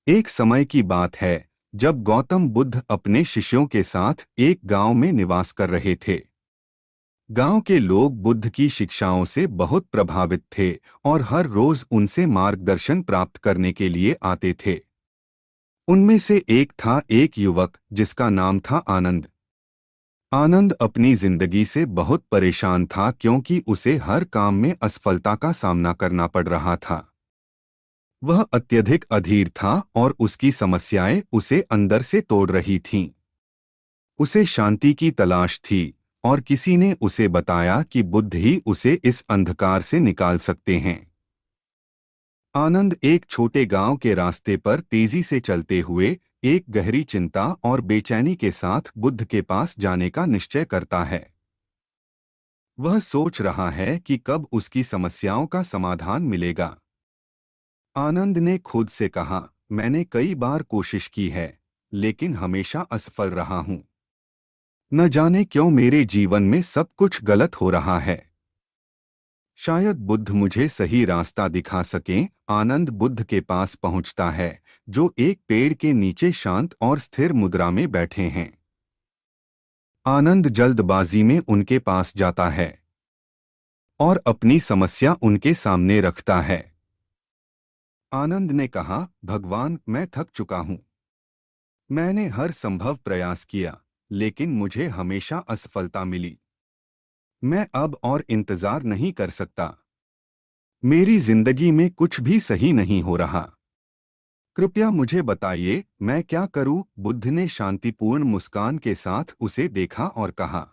एक समय की बात है जब गौतम बुद्ध अपने शिष्यों के साथ एक गांव में निवास कर रहे थे। गांव के लोग बुद्ध की शिक्षाओं से बहुत प्रभावित थे और हर रोज उनसे मार्गदर्शन प्राप्त करने के लिए आते थे। उनमें से एक युवक जिसका नाम था आनंद। आनंद अपनी जिंदगी से बहुत परेशान था क्योंकि उसे हर काम में असफलता का सामना करना पड़ रहा था। वह अत्यधिक अधीर था और उसकी समस्याएं उसे अंदर से तोड़ रही थीं। उसे शांति की तलाश थी और किसी ने उसे बताया कि बुद्ध ही उसे इस अंधकार से निकाल सकते हैं। आनंद एक छोटे गांव के रास्ते पर तेजी से चलते हुए एक गहरी चिंता और बेचैनी के साथ बुद्ध के पास जाने का निश्चय करता है। वह सोच रहा है कि कब उसकी समस्याओं का समाधान मिलेगा। आनंद ने खुद से कहा, मैंने कई बार कोशिश की है, लेकिन हमेशा असफल रहा हूं। न जाने क्यों मेरे जीवन में सब कुछ गलत हो रहा है। शायद बुद्ध मुझे सही रास्ता दिखा सकें। आनंद बुद्ध के पास पहुंचता है, जो एक पेड़ के नीचे शांत और स्थिर मुद्रा में बैठे हैं। आनंद जल्दबाजी में उनके पास जाता है और अपनी समस्या उनके सामने रखता है। आनंद ने कहा, भगवान, मैं थक चुका हूं। मैंने हर संभव प्रयास किया, लेकिन मुझे हमेशा असफलता मिली। मैं अब और इंतजार नहीं कर सकता। मेरी जिंदगी में कुछ भी सही नहीं हो रहा। कृपया मुझे बताइए, मैं क्या करूं? बुद्ध ने शांतिपूर्ण मुस्कान के साथ उसे देखा और कहा,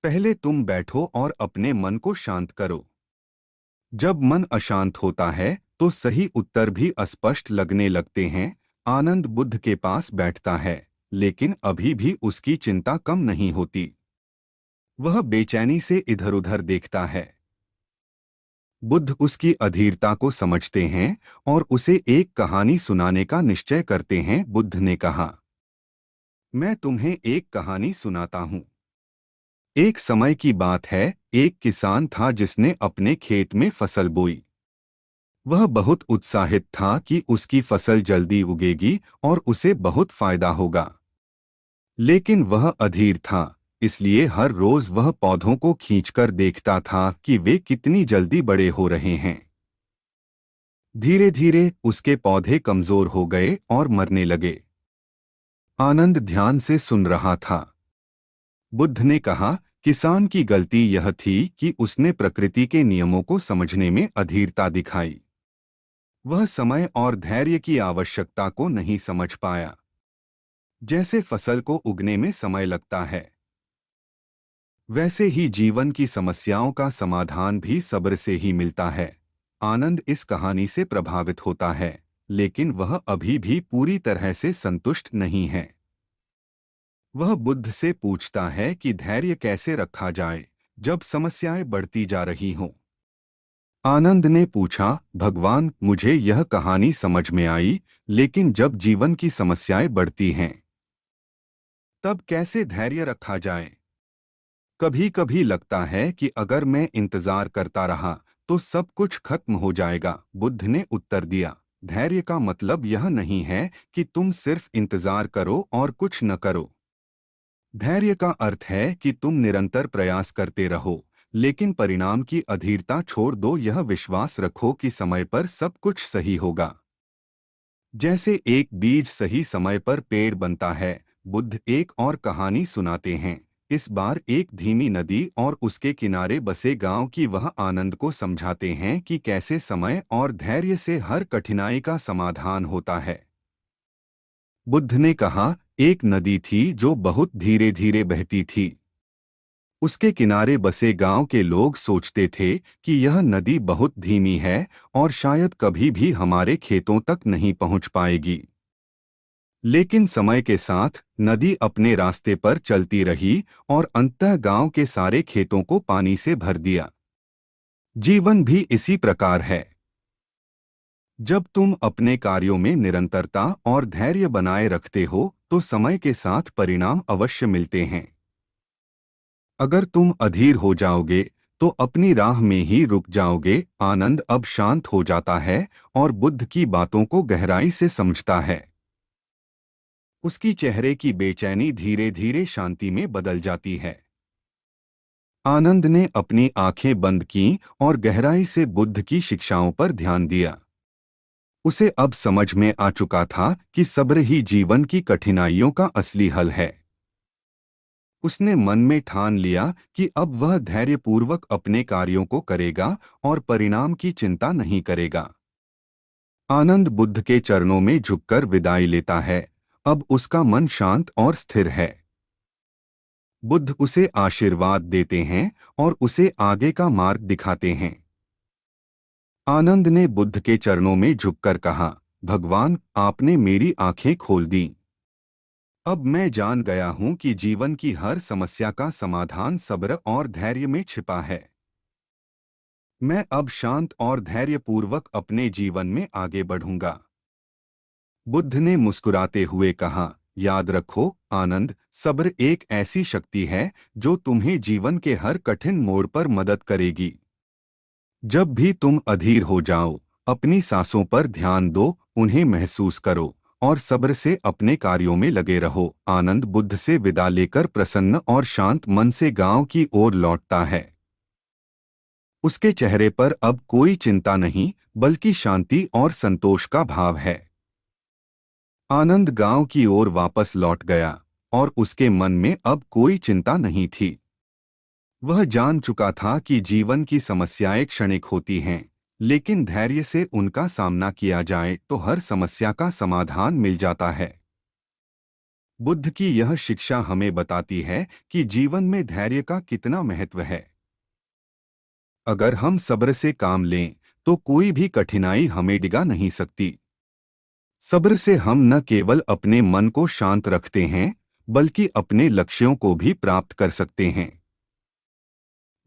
पहले तुम बैठो और अपने मन को शांत करो। जब मन अशांत होता है तो सही उत्तर भी अस्पष्ट लगने लगते हैं। आनंद बुद्ध के पास बैठता है, लेकिन अभी भी उसकी चिंता कम नहीं होती। वह बेचैनी से इधर-उधर देखता है। बुद्ध उसकी अधीरता को समझते हैं और उसे एक कहानी सुनाने का निश्चय करते हैं। बुद्ध ने कहा, मैं तुम्हें एक कहानी सुनाता हूँ। एक समय की बात है, एक किसान था जिसने अपने खेत में फसल बोई। वह बहुत उत्साहित था कि उसकी फसल जल्दी उगेगी और उसे बहुत फायदा होगा। लेकिन वह अधीर था, इसलिए हर रोज वह पौधों को खींचकर देखता था कि वे कितनी जल्दी बड़े हो रहे हैं। धीरे धीरे उसके पौधे कमजोर हो गए और मरने लगे। आनंद ध्यान से सुन रहा था। बुद्ध ने कहा, किसान की गलती यह थी कि उसने प्रकृति के नियमों को समझने में अधीरता दिखाई। वह समय और धैर्य की आवश्यकता को नहीं समझ पाया। जैसे फसल को उगने में समय लगता है, वैसे ही जीवन की समस्याओं का समाधान भी सब्र से ही मिलता है। आनंद इस कहानी से प्रभावित होता है, लेकिन वह अभी भी पूरी तरह से संतुष्ट नहीं है। वह बुद्ध से पूछता है कि धैर्य कैसे रखा जाए जब समस्याएं बढ़ती जा रही हों। आनंद ने पूछा, भगवान, मुझे यह कहानी समझ में आई, लेकिन जब जीवन की समस्याएं बढ़ती हैं, तब कैसे धैर्य रखा जाए? कभी कभी लगता है कि अगर मैं इंतजार करता रहा तो सब कुछ खत्म हो जाएगा। बुद्ध ने उत्तर दिया, धैर्य का मतलब यह नहीं है कि तुम सिर्फ इंतजार करो और कुछ न करो। धैर्य का अर्थ है कि तुम निरंतर प्रयास करते रहो, लेकिन परिणाम की अधीरता छोड़ दो। यह विश्वास रखो कि समय पर सब कुछ सही होगा। जैसे एक बीज सही समय पर पेड़ बनता है। बुद्ध एक और कहानी सुनाते हैं। इस बार एक धीमी नदी और उसके किनारे बसे गांव की। वह आनंद को समझाते हैं कि कैसे समय और धैर्य से हर कठिनाई का समाधान होता है। बुद्ध ने कहा, एक नदी थी जो बहुत धीरे धीरे बहती थी। उसके किनारे बसे गांव के लोग सोचते थे कि यह नदी बहुत धीमी है और शायद कभी भी हमारे खेतों तक नहीं पहुंच पाएगी। लेकिन समय के साथ नदी अपने रास्ते पर चलती रही और अंततः गांव के सारे खेतों को पानी से भर दिया। जीवन भी इसी प्रकार है। जब तुम अपने कार्यों में निरंतरता और धैर्य बनाए रखते हो तो समय के साथ परिणाम अवश्य मिलते हैं। अगर तुम अधीर हो जाओगे तो अपनी राह में ही रुक जाओगे। आनंद अब शांत हो जाता है और बुद्ध की बातों को गहराई से समझता है। उसकी चेहरे की बेचैनी धीरे धीरे शांति में बदल जाती है। आनंद ने अपनी आंखें बंद कीं और गहराई से बुद्ध की शिक्षाओं पर ध्यान दिया। उसे अब समझ में आ चुका था कि सब्र ही जीवन की कठिनाइयों का असली हल है। उसने मन में ठान लिया कि अब वह धैर्यपूर्वक अपने कार्यों को करेगा और परिणाम की चिंता नहीं करेगा। आनंद बुद्ध के चरणों में झुककर विदाई लेता है। अब उसका मन शांत और स्थिर है। बुद्ध उसे आशीर्वाद देते हैं और उसे आगे का मार्ग दिखाते हैं। आनंद ने बुद्ध के चरणों में झुककर कहा, भगवान, आपने मेरी आंखें खोल दी। अब मैं जान गया हूं कि जीवन की हर समस्या का समाधान सब्र और धैर्य में छिपा है। मैं अब शांत और धैर्यपूर्वक अपने जीवन में आगे बढ़ूंगा। बुद्ध ने मुस्कुराते हुए कहा, याद रखो आनंद, सब्र एक ऐसी शक्ति है जो तुम्हें जीवन के हर कठिन मोड़ पर मदद करेगी। जब भी तुम अधीर हो जाओ, अपनी सांसों पर ध्यान दो, उन्हें महसूस करो और सब्र से अपने कार्यों में लगे रहो। आनंद बुद्ध से विदा लेकर प्रसन्न और शांत मन से गांव की ओर लौटता है। उसके चेहरे पर अब कोई चिंता नहीं, बल्कि शांति और संतोष का भाव है। आनंद गांव की ओर वापस लौट गया और उसके मन में अब कोई चिंता नहीं थी। वह जान चुका था कि जीवन की समस्याएं क्षणिक होती हैं, लेकिन धैर्य से उनका सामना किया जाए तो हर समस्या का समाधान मिल जाता है। बुद्ध की यह शिक्षा हमें बताती है कि जीवन में धैर्य का कितना महत्व है। अगर हम सब्र से काम लें, तो कोई भी कठिनाई हमें डिगा नहीं सकती। सब्र से हम न केवल अपने मन को शांत रखते हैं, बल्कि अपने लक्ष्यों को भी प्राप्त कर सकते हैं।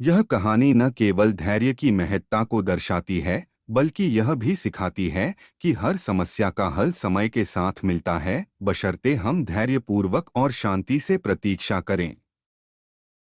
यह कहानी न केवल धैर्य की महत्ता को दर्शाती है, बल्कि यह भी सिखाती है कि हर समस्या का हल समय के साथ मिलता है, बशर्ते हम धैर्यपूर्वक और शांति से प्रतीक्षा करें।